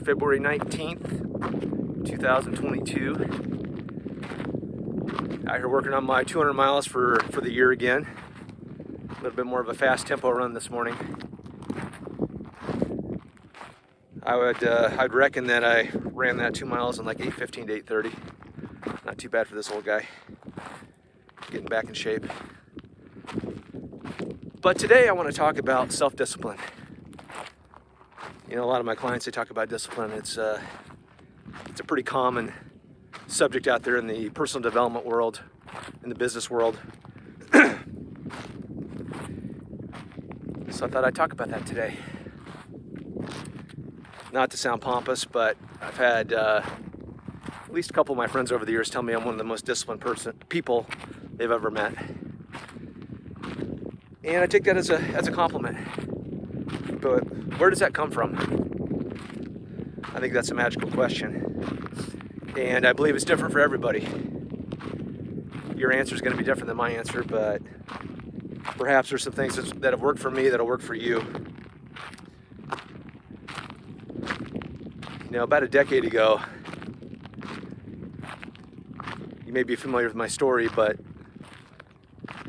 February 19th, 2022. Out here working on my 200 miles for the year again. A little bit more of a fast tempo run this morning. I'd reckon that I ran that 2 miles in like 8:15 to 8:30. Not too bad for this old guy. Getting back in shape. But today I want to talk about self-discipline. You know, a lot of my clients, they talk about discipline. It's a pretty common subject out there in the personal development world, in the business world. So I thought I'd talk about that today. Not to sound pompous, but I've had at least a couple of my friends over the years tell me I'm one of the most disciplined people they've ever met. And I take that as a compliment. But where does that come from? I think that's a magical question. And I believe it's different for everybody. Your answer is going to be different than my answer, but perhaps there's some things that have worked for me that'll work for you. You know, about a decade ago, you may be familiar with my story, but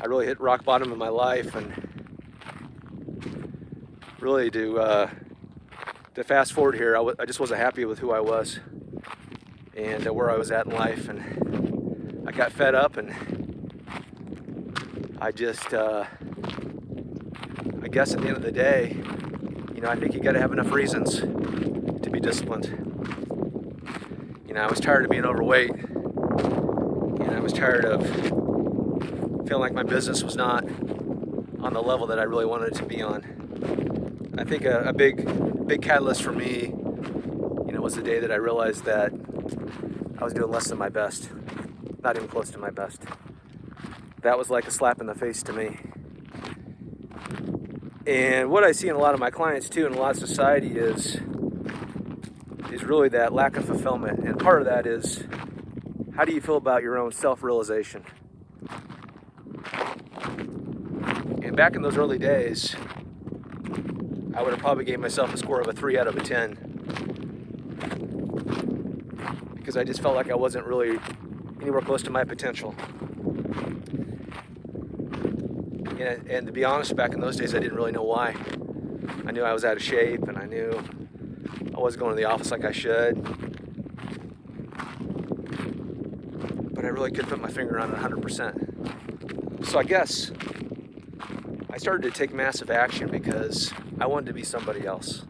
I really hit rock bottom in my life, and really to fast forward here, I just wasn't happy with who I was and where I was at in life, and I got fed up, and I just, I guess at the end of the day, you know, I think you got to have enough reasons to be disciplined. You know, I was tired of being overweight, and I was tired of feeling like my business was not on the level that I really wanted it to be on. I think a big catalyst for me, you know, was the day that I realized that I was doing less than my best, not even close to my best. That was like a slap in the face to me. And what I see in a lot of my clients too, in a lot of society, is really that lack of fulfillment. And part of that is, how do you feel about your own self-realization? And back in those early days, I would have probably gave myself a score of a 3 out of a 10. Because I just felt like I wasn't really anywhere close to my potential. And to be honest, back in those days, I didn't really know why. I knew I was out of shape, and I knew I wasn't going to the office like I should. But I really couldn't put my finger on it 100%. So I guess I started to take massive action because I wanted to be somebody else.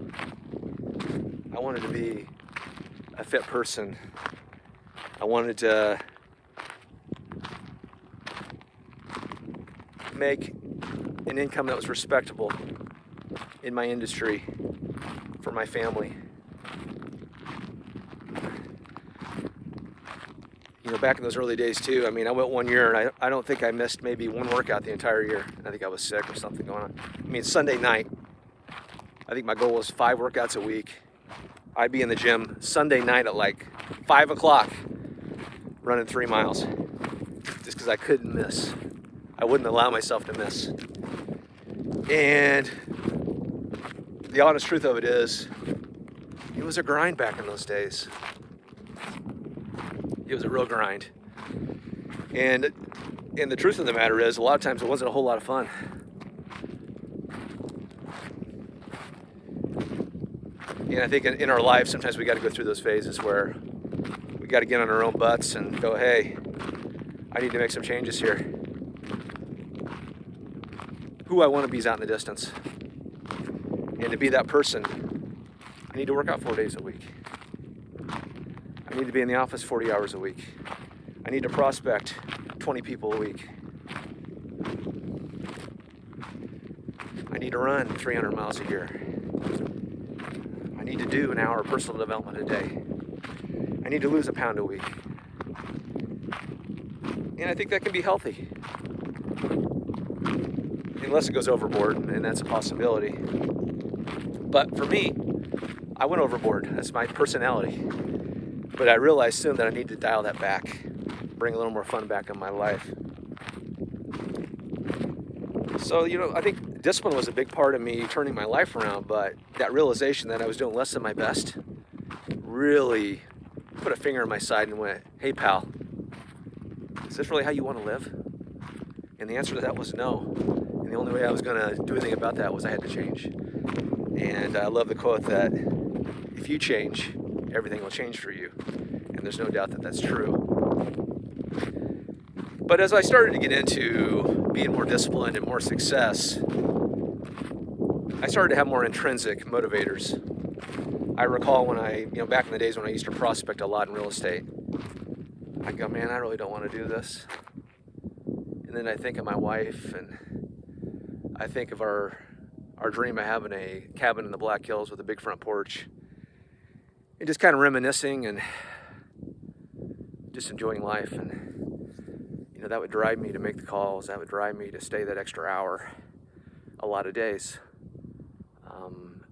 I wanted to be a fit person. I wanted to make an income that was respectable in my industry for my family. You know, back in those early days too, I mean, I went 1 year and I don't think I missed maybe one workout the entire year. I think I was sick or something going on. I mean, Sunday night, I think my goal was 5 workouts a week. I'd be in the gym Sunday night at like 5 o'clock running 3 miles just because I couldn't miss. I wouldn't allow myself to miss. And the honest truth of it is, it was a grind back in those days. It was a real grind. And the truth of the matter is, a lot of times it wasn't a whole lot of fun. And I think in our life, sometimes we got to go through those phases where we got to get on our own butts and go, hey, I need to make some changes here. Who I want to be is out in the distance. And to be that person, I need to work out 4 days a week. I need to be in the office 40 hours a week. I need to prospect 20 people a week. I need to run 300 miles a year. I need to do an hour of personal development a day. I need to lose a pound a week. And I think that can be healthy. Unless it goes overboard, and that's a possibility. But for me, I went overboard. That's my personality. But I realized soon that I need to dial that back, bring a little more fun back in my life. So, you know, I think discipline was a big part of me turning my life around, but that realization that I was doing less than my best really put a finger in my side and went, hey pal, is this really how you want to live? And the answer to that was no. And the only way I was going to do anything about that was I had to change. And I love the quote that if you change, everything will change for you. And there's no doubt that that's true. But as I started to get into being more disciplined and more success, I started to have more intrinsic motivators. I recall when back in the days when I used to prospect a lot in real estate, I go, man, I really don't want to do this. And then I think of my wife, and I think of our dream of having a cabin in the Black Hills with a big front porch, and just kind of reminiscing and just enjoying life. And that would drive me to make the calls. That would drive me to stay that extra hour a lot of days.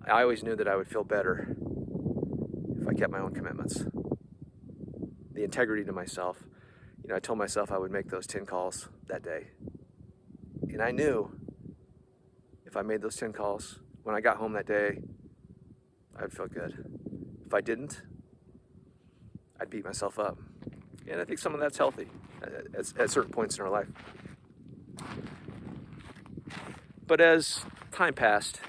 I always knew that I would feel better if I kept my own commitments. The integrity to myself. I told myself I would make those 10 calls that day. And I knew if I made those 10 calls, when I got home that day, I'd feel good. If I didn't, I'd beat myself up. And I think some of that's healthy at certain points in our life. But as time passed,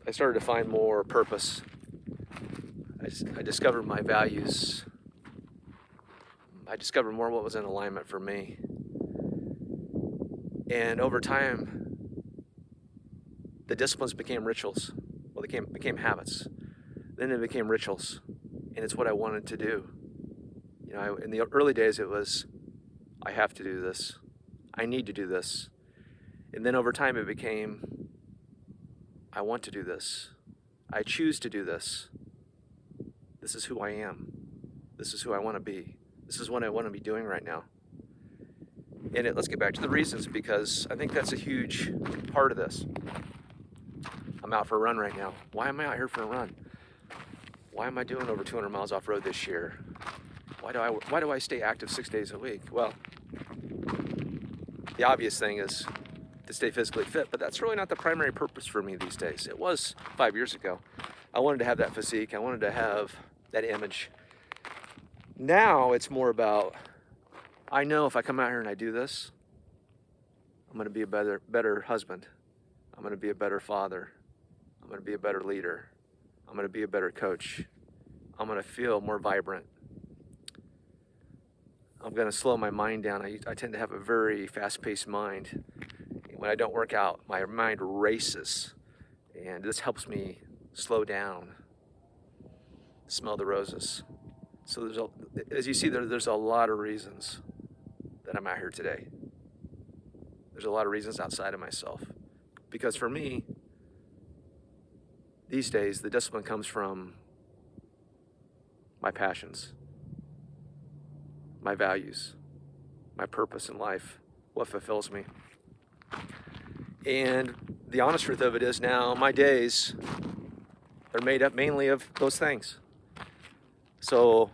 I started to find more purpose. I discovered my values. I discovered more what was in alignment for me. And over time, the disciplines became rituals. Well, they became habits. Then it became rituals. And it's what I wanted to do. In the early days, it was, I have to do this. I need to do this. And then over time, it became, I want to do this. I choose to do this. This is who I am. This is who I want to be. This is what I want to be doing right now. And let's get back to the reasons, because I think that's a huge part of this. I'm out for a run right now. Why am I out here for a run? Why am I doing over 200 miles off-road this year? Why do I stay active 6 days a week? Well, the obvious thing is to stay physically fit, but that's really not the primary purpose for me these days. It was 5 years ago. I wanted to have that physique. I wanted to have that image. Now it's more about, I know if I come out here and I do this, I'm going to be a better husband. I'm going to be a better father. I'm going to be a better leader. I'm going to be a better coach. I'm going to feel more vibrant. I'm going to slow my mind down. I tend to have a very fast-paced mind. When I don't work out, my mind races. And this helps me slow down, smell the roses. So as you see, there's a lot of reasons that I'm out here today. There's a lot of reasons outside of myself. Because for me, these days, the discipline comes from my passions, my values, my purpose in life, what fulfills me. And the honest truth of it is now, my days are made up mainly of those things. So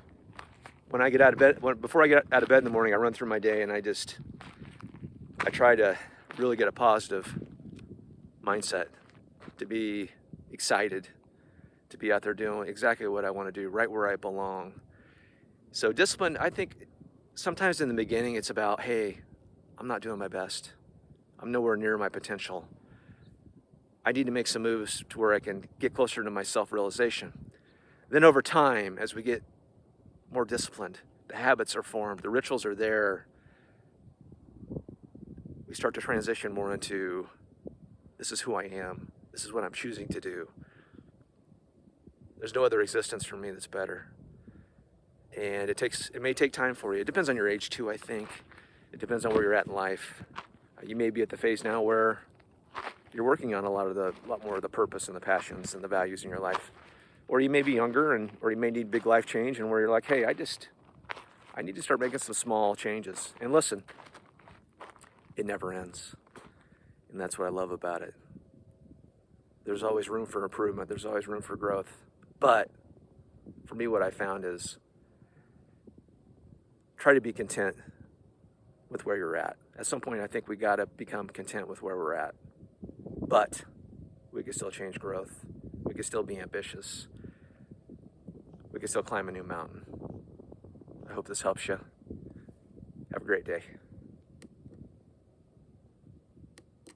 when I get out of bed, before I get out of bed in the morning, I run through my day and I try to really get a positive mindset, to be excited, to be out there doing exactly what I want to do, right where I belong. So discipline, I think sometimes in the beginning it's about, hey, I'm not doing my best. I'm nowhere near my potential. I need to make some moves to where I can get closer to my self-realization. Then over time, as we get more disciplined, the habits are formed, the rituals are there, we start to transition more into, this is who I am, this is what I'm choosing to do. There's no other existence for me that's better. And it may take time for you. It depends on your age too, I think. It depends on where you're at in life. You may be at the phase now where you're working on a lot more of the purpose and the passions and the values in your life. Or you may be younger, or you may need big life change, and where you're like, hey, I need to start making some small changes. And listen, it never ends. And that's what I love about it. There's always room for improvement. There's always room for growth. But for me, what I found is try to be content with where you're at. At some point, I think we got to become content with where we're at. But we can still change growth. We can still be ambitious. we can still climb a new mountain. I hope this helps you. Have a great day.